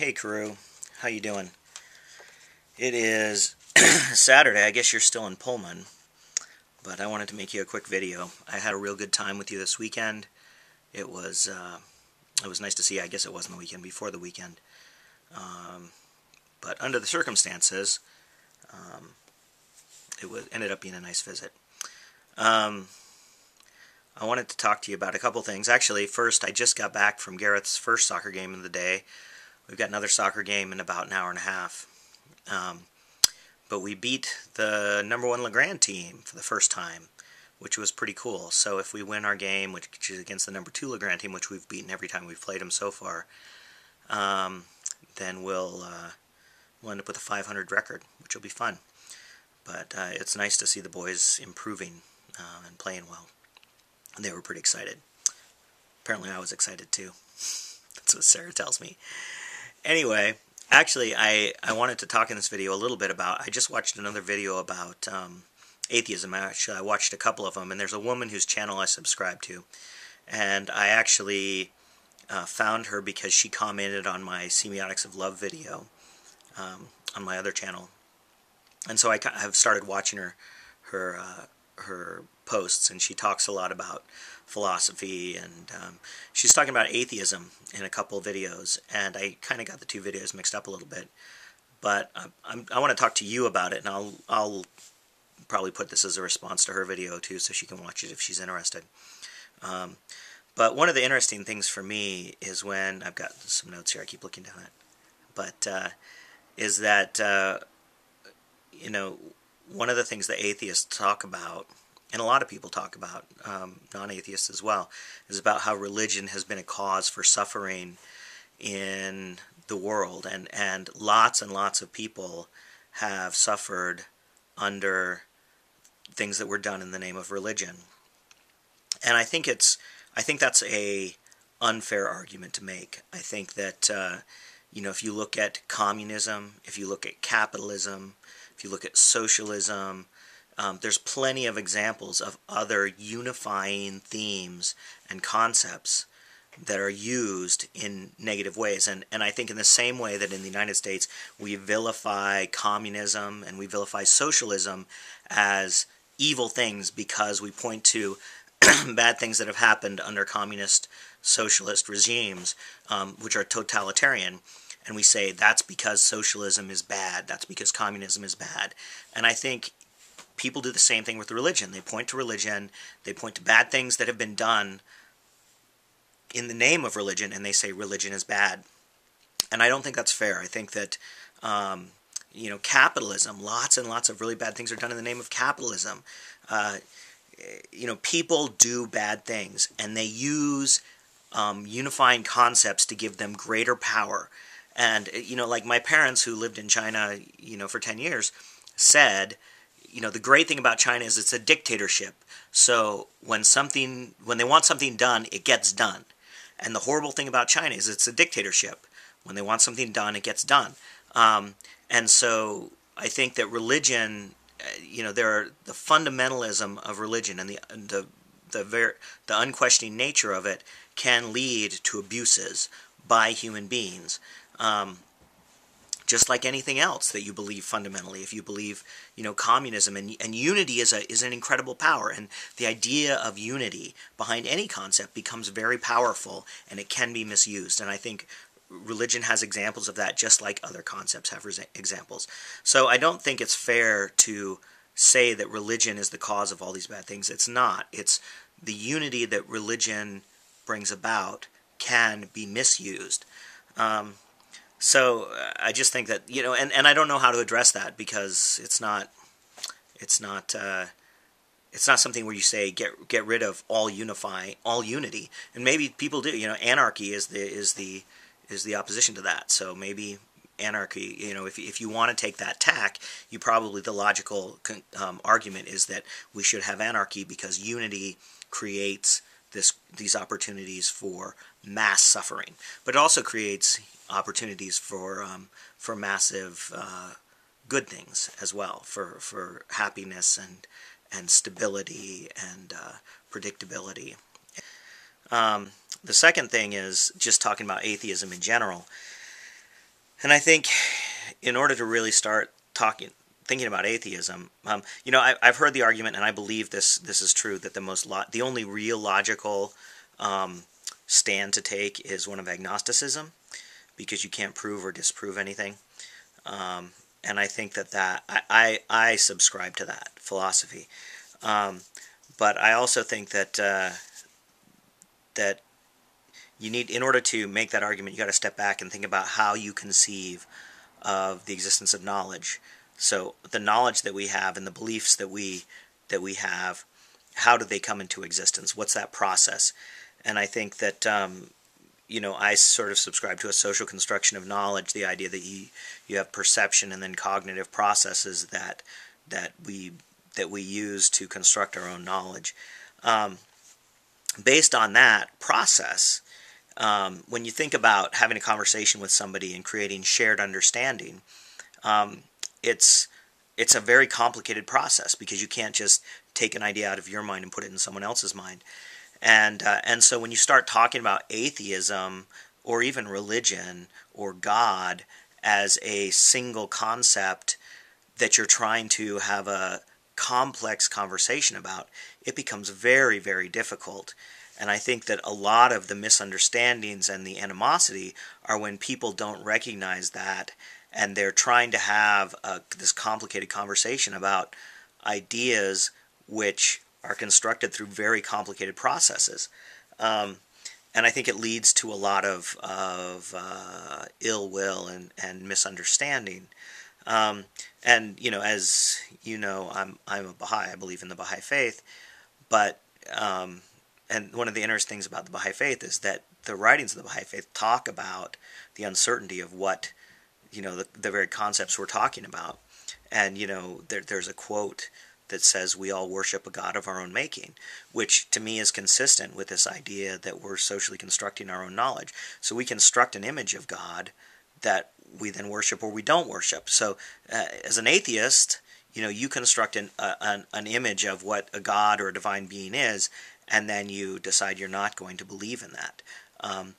Hey crew, how you doing? It is Saturday. I guess you're still in Pullman, but I wanted to make you a quick video. I had a real good time with you this weekend. It was nice to see you. I guess it wasn't the weekend, before the weekend. But under the circumstances, ended up being a nice visit. I wanted to talk to you about a couple things. Actually, first, I just got back from Gareth's first soccer game of the day. We've got another soccer game in about an hour and a half. But we beat the #1 Legrand team for the first time, which was pretty cool. So if we win our game, which is against the #2 Legrand team, which we've beaten every time we've played them so far, then we'll end up with a 500 record, which will be fun. But it's nice to see the boys improving and playing well. And they were pretty excited. Apparently I was excited too. That's what Sarah tells me. Anyway, actually I wanted to talk in this video a little bit about, I just watched another video about atheism. Actually, I watched a couple of them, and there's a woman whose channel I subscribe to. And I actually found her because she commented on my Semiotics of Love video on my other channel. And so I have started watching her posts, and she talks a lot about philosophy, and she's talking about atheism in a couple of videos, and I kind of got the two videos mixed up a little bit. But I want to talk to you about it, and I'll probably put this as a response to her video too, so she can watch it if she's interested. But one of the interesting things for me is when, I've got some notes here, I keep looking down it, but is that you know, one of the things that atheists talk about, and a lot of people talk about, non-atheists as well, is about how religion has been a cause for suffering in the world, and lots of people have suffered under things that were done in the name of religion. And I think that's a unfair argument to make. I think that you know, if you look at communism, if you look at capitalism, if you look at socialism, there's plenty of examples of other unifying themes and concepts that are used in negative ways. And I think in the same way that in the United States we vilify communism and we vilify socialism as evil things because we point to bad things that have happened under communist, socialist regimes, which are totalitarian, and we say that's because socialism is bad, that's because communism is bad. And I think people do the same thing with religion. They point to religion, they point to bad things that have been done in the name of religion, and they say religion is bad. And I don't think that's fair. I think that you know, capitalism, lots and lots of really bad things are done in the name of capitalism. You know, people do bad things, and they use unifying concepts to give them greater power. And, you know, like my parents who lived in China, you know, for 10 years said, you know, the great thing about China is it's a dictatorship. So when they want something done, it gets done. And the horrible thing about China is it's a dictatorship. When they want something done, it gets done. And so I think that religion, you know, the fundamentalism of religion and the unquestioning nature of it can lead to abuses by human beings. Just like anything else that you believe fundamentally. If you believe, you know, communism and unity is an incredible power, and the idea of unity behind any concept becomes very powerful, and it can be misused. And I think religion has examples of that, just like other concepts have examples. So I don't think it's fair to say that religion is the cause of all these bad things. It's not. It's the unity that religion brings about can be misused. So I just think that, you know, and I don't know how to address that, because it's not something where you say get rid of all unity. And maybe people do. You know, anarchy is the opposition to that. So maybe anarchy, you know, if you want to take that tack, the logical argument is that we should have anarchy because unity creates these opportunities for mass suffering, but it also creates opportunities for massive good things as well, for happiness and stability and predictability. The second thing is just talking about atheism in general. And I think in order to really start thinking about atheism, I've heard the argument, and I believe this is true, that the only real logical um, stand to take is one of agnosticism, because you can't prove or disprove anything. Um, and I think I subscribe to that philosophy. Um, but I also think that in order to make that argument, you got to step back and think about how you conceive of the existence of knowledge. So the knowledge that we have and the beliefs that we have, how do they come into existence? What's that process? And I think that I sort of subscribe to a social construction of knowledge, the idea that you have perception and then cognitive processes that we use to construct our own knowledge. Um, Based on that process, when you think about having a conversation with somebody and creating shared understanding, um, it's it's a very complicated process, because you can't just take an idea out of your mind and put it in someone else's mind. And so when you start talking about atheism or even religion or God as a single concept that you're trying to have a complex conversation about, it becomes very, very difficult. And I think that a lot of the misunderstandings and the animosity are when people don't recognize that, and they're trying to have this complicated conversation about ideas which are constructed through very complicated processes. Um, and I think it leads to a lot of ill will and misunderstanding. Um, and as you know, I'm a Baha'i. I believe in the Baha'i faith, but and one of the interesting things about the Baha'i faith is that the writings of the Baha'i faith talk about the uncertainty of what the very concepts we're talking about. And there's a quote that says we all worship a God of our own making, which to me is consistent with this idea that we're socially constructing our own knowledge. So we construct an image of God that we then worship or we don't worship. So as an atheist, you construct an image of what a God or a divine being is, and then you decide you're not going to believe in that. Um,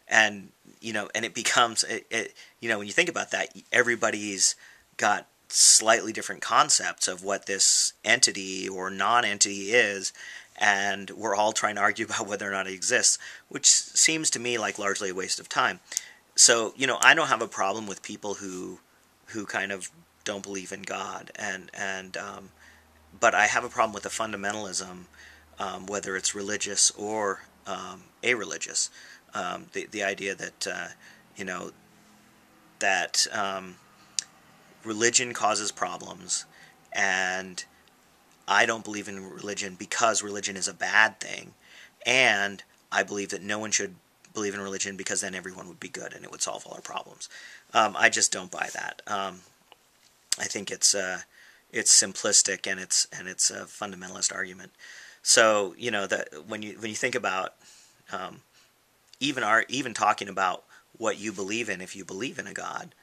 and it becomes when you think about that, everybody's got slightly different concepts of what this entity or non-entity is, and we're all trying to argue about whether or not it exists, which seems to me like largely a waste of time. So I don't have a problem with people who kind of don't believe in God, but I have a problem with the fundamentalism, whether it's religious or a-religious. The idea that you know that religion causes problems, and I don't believe in religion because religion is a bad thing, and I believe that no one should believe in religion because then everyone would be good and it would solve all our problems. I just don't buy that. I think it's simplistic, and it's a fundamentalist argument. So that when you think about um, even talking about what you believe in, if you believe in a God,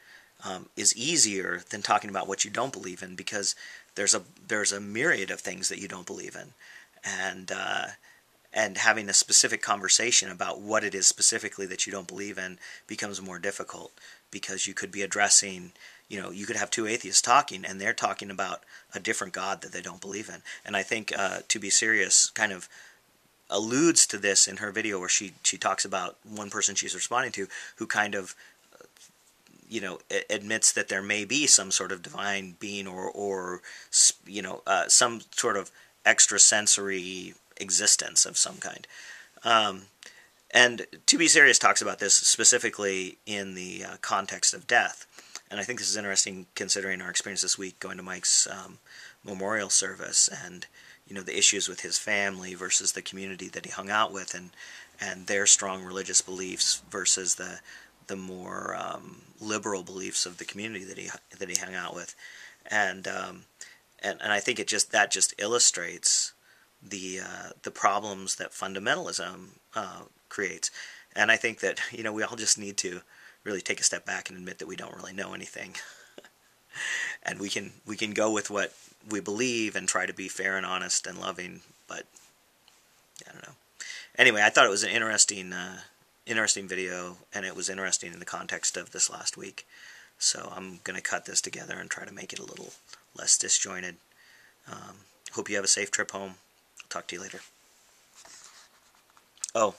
is easier than talking about what you don't believe in, because there's a myriad of things that you don't believe in, and having a specific conversation about what it is specifically that you don't believe in becomes more difficult, because you could be addressing, you could have two atheists talking, and they're talking about a different God that they don't believe in. And I think To Be Serious kind of alludes to this in her video, where she talks about one person she's responding to who kind of admits that there may be some sort of divine being or some sort of extrasensory existence of some kind. Um, and To Be Serious talks about this specifically in the context of death. And I think this is interesting, considering our experience this week going to Mike's memorial service, and the issues with his family versus the community that he hung out with, and their strong religious beliefs versus the more liberal beliefs of the community that he hung out with. And I think that just illustrates the problems that fundamentalism creates. And I think that we all just need to really take a step back and admit that we don't really know anything, and we can go with what we believe and try to be fair and honest and loving. But I don't know. Anyway, I thought it was an interesting interesting video, and it was interesting in the context of this last week. So I'm going to cut this together and try to make it a little less disjointed. Hope you have a safe trip home. I'll talk to you later. Oh,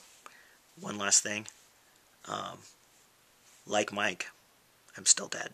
one last thing. Like Mike, I'm still dead.